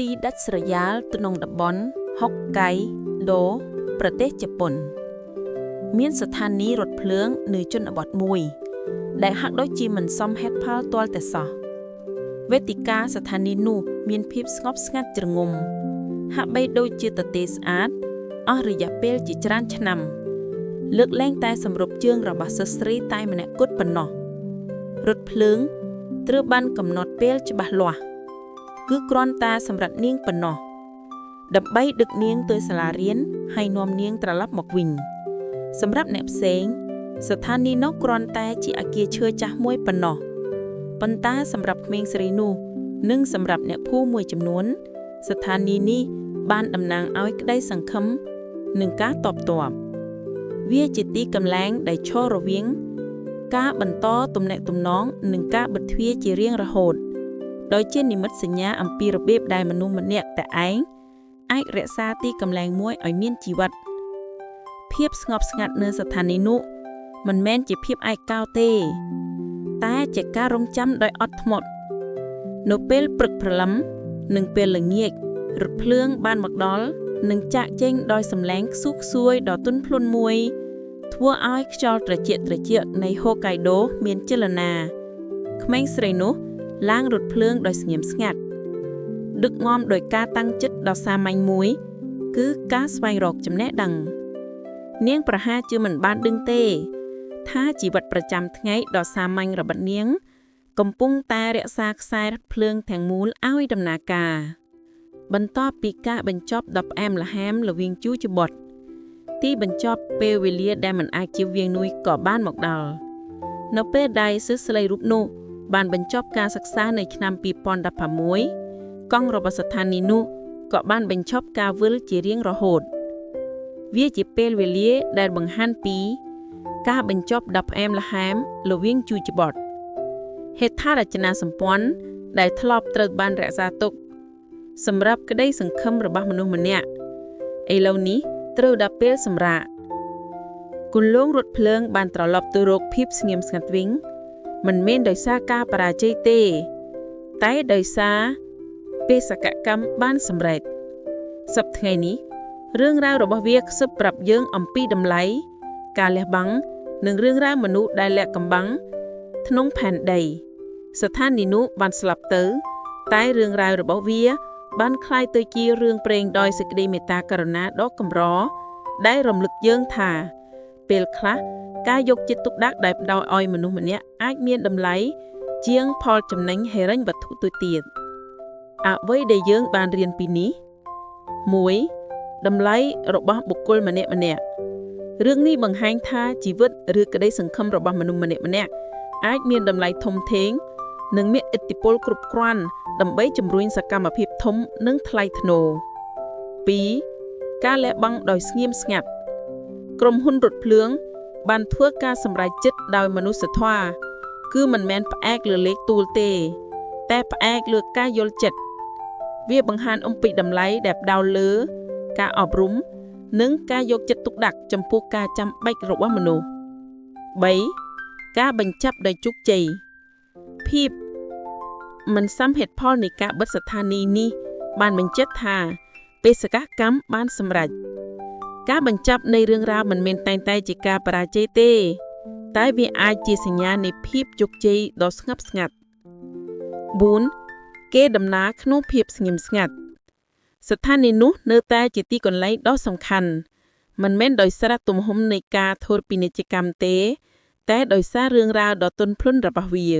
ទីដាច់ស្រយាលទៅក្នុងតំបន់ហុកកៃដូប្រទេសជប៉ុនមានស្ថានីយ៍រថភ្លើងនៅជនបទមួយដែលហាក់ដូចជាមិនសមហេតុផលទាល់តែសោះវេទិកាស្ថានីយ៍នោះមានភាពស្ងប់ស្ងាត់ជ្រងំហាក់បីដូចជាទទេស្អាតអស់រយៈពេលជាច្រើនឆ្នាំលើកលែងតែសម្រុបជើងរបស់សិស្សស្រីតែម្នាក់គត់ប៉ុណ្ណោះរថភ្លើងត្រូវបានកំណត់ពេលច្បាស់លាស់គឺគ្រាន់តែសម្រាប់នាងប៉ុណ្ណោះដើម្បីដឹកនាងទៅសាលារៀនហើយនាំនាងត្រឡប់មកវិញសម្រាប់អ្នកផ្សេងស្ថានីយ៍នោះគ្រាន់តែជាអគារឈើចាស់មួយប៉ុណ្ណោះប៉ុន្តែសម្រាប់ក្មេងស្រីនោះនិងសម្រាប់អ្នកភូមិមួយចំនួនស្ថានីយ៍នេះបានតំណាងឲ្យក្តីសង្ឃឹមនិងការតបតបវាជាទីកន្លែងដែលឈររវាងការបន្តទំនាក់ទំនងនិងការបិទទ្វារជារៀងរហូតដោយជានិមិត្តសញ្ញាអំពីរបៀបដែលមនុស្សម្នាក់តែឯងអាចរក្សាទីកន្លែងមួយឲ្យមានជីវិតភាពស្ងប់ស្ងាត់នៅស្ថានីយ៍នោះមិនមែនជាភាពឯកោទេតែជាការរងចាំដោយអត់ធ្មត់នៅពេលព្រឹកព្រលឹមនិងពេលល្ងាចរថភ្លើងបានមកដល់និងចាក់ចេញដោយសំឡេងខ្សុះខ្សួយដ៏ទន់ភ្លន់មួយធ្វើឲ្យខ្យល់ត្រជាក់នៃហូកៃដូមានចលនាក្មេងស្រីនោះឡើងរថភ្លើងដោយស្ងៀមស្ងាត់ដឹកនាំដោយការតាំងចិត្តដ៏សាមញ្ញមួយគឺការស្វែងរកចំណេះដឹងនាងប្រហែលជាមិនបានដឹងទេថាជីវិតប្រចាំថ្ងៃដ៏សាមញ្ញរបស់នាងកំពុងតែរក្សាខ្សែរថភ្លើងទាំងមូលឲ្យដំណើរការបន្ទាប់ពីការបញ្ចប់ដ៏ផ្អែមល្ហែមល្វីងជូរច្បត់ទីបញ្ចប់ពេលវេលាដែលមិនអាចជៀសវាងនោះក៏បានមកដល់នៅពេលដែលសិស្សស្រីរូបនោះបានបញ្ចប់ការសិក្សានៅឆ្នាំ2016កង់របស់ស្ថានីយ៍នោះក៏បានបញ្ឈប់ការវិលជារៀងរហូតវាជាពេលវេលាដែលបង្ហាញពីការបញ្ចប់ដ៏ផ្អែមល្ហែមល្វីងជូរច្បត់ហេដ្ឋារចនាសម្ព័ន្ធដែលធ្លាប់ត្រូវបានរក្សាទុកសម្រាប់ក្តីសង្ឃឹមរបស់មនុស្សម្នាក់ឥឡូវនេះត្រូវដល់ពេលសម្រាកគន្លងរថភ្លើងបានត្រឡប់ទៅរកភាពស្ងៀមស្ងាត់វិញមិនមែនដោយសារការបរាជ័យទេតែដោយសារបេសកកម្មបានសម្រេចសប្តាហ៍ថ្ងៃនេះរឿងរ៉ាវរបស់វាខ្សឹបប្រាប់យើងអំពីតម្លៃការលះបង់និងរឿងរ៉ាវមនុស្សដែលលាក់កំបាំងក្នុងផែនដីស្ថានីយ៍នោះបានស្លាប់ទៅតែរឿងរ៉ាវរបស់វាបានคล้ายទៅជារឿងព្រេងដោយសេចក្តីមេត្តាករុណាដ៏កម្រដែលរំលឹកយើងថាពេលខ្លះការយកចិត្តទុកដាក់ដែលផ្ដោតឲ្យមនុស្សម្នាក់អាចមានតម្លៃជាងផលចំណេញហិរញ្ញវត្ថុទៅទៀតអ្វីដែលយើងបានរៀនពីនេះ 1. តម្លៃរបស់បុគ្គលម្នាក់រឿងនេះបង្ហាញថាជីវិតឬក្តីសង្ឃឹមរបស់មនុស្សម្នាក់អាចមានតម្លៃធំធេងនិងមានឥទ្ធិពលគ្រប់គ្រាន់ដើម្បីជំរុញសកម្មភាពធំនិងថ្លៃថ្នូរ 2. ការលះបង់ដោយស្ងៀមស្ងាត់ក្រុមហ៊ុនរថភ្លើងបានធ្វើការសម្រេចចិត្តដោយមនុស្សធម៌គឺមិនមែនផ្អែកលើលេខតួលទេតែផ្អែកលើការយល់ចិត្តវាបង្ហាញអំពីតម្លៃដែលផ្ដោតលើការអប់រំនិងការយកចិត្តទុកដាក់ចំពោះការចាំបាច់របស់មនុស្ស 3. ការបញ្ចប់ដោយជោគជ័យភាពមិនសមហេតុផលនៃការបិទស្ថានីយ៍នេះបានបញ្ជាក់ថាបេសកកម្មបានសម្រេចការបញ្ចប់នៃរឿងរ៉ាវមិនមែនតែជាការបរាជ័យទេតែវាអាចជាសញ្ញានៃភាពជោគជ័យដ៏ស្ងប់ស្ងាត់ 4. គេដំណើរក្នុងភាពស្ងៀមស្ងាត់ស្ថានីយ៍នោះនៅតែជាទីកន្លែងដ៏សំខាន់មិនមែនដោយសារទំហំនៃការធ្វើពាណិជ្ជកម្មទេតែដោយសាររឿងរ៉ាវដ៏ទន់ភ្លន់របស់វា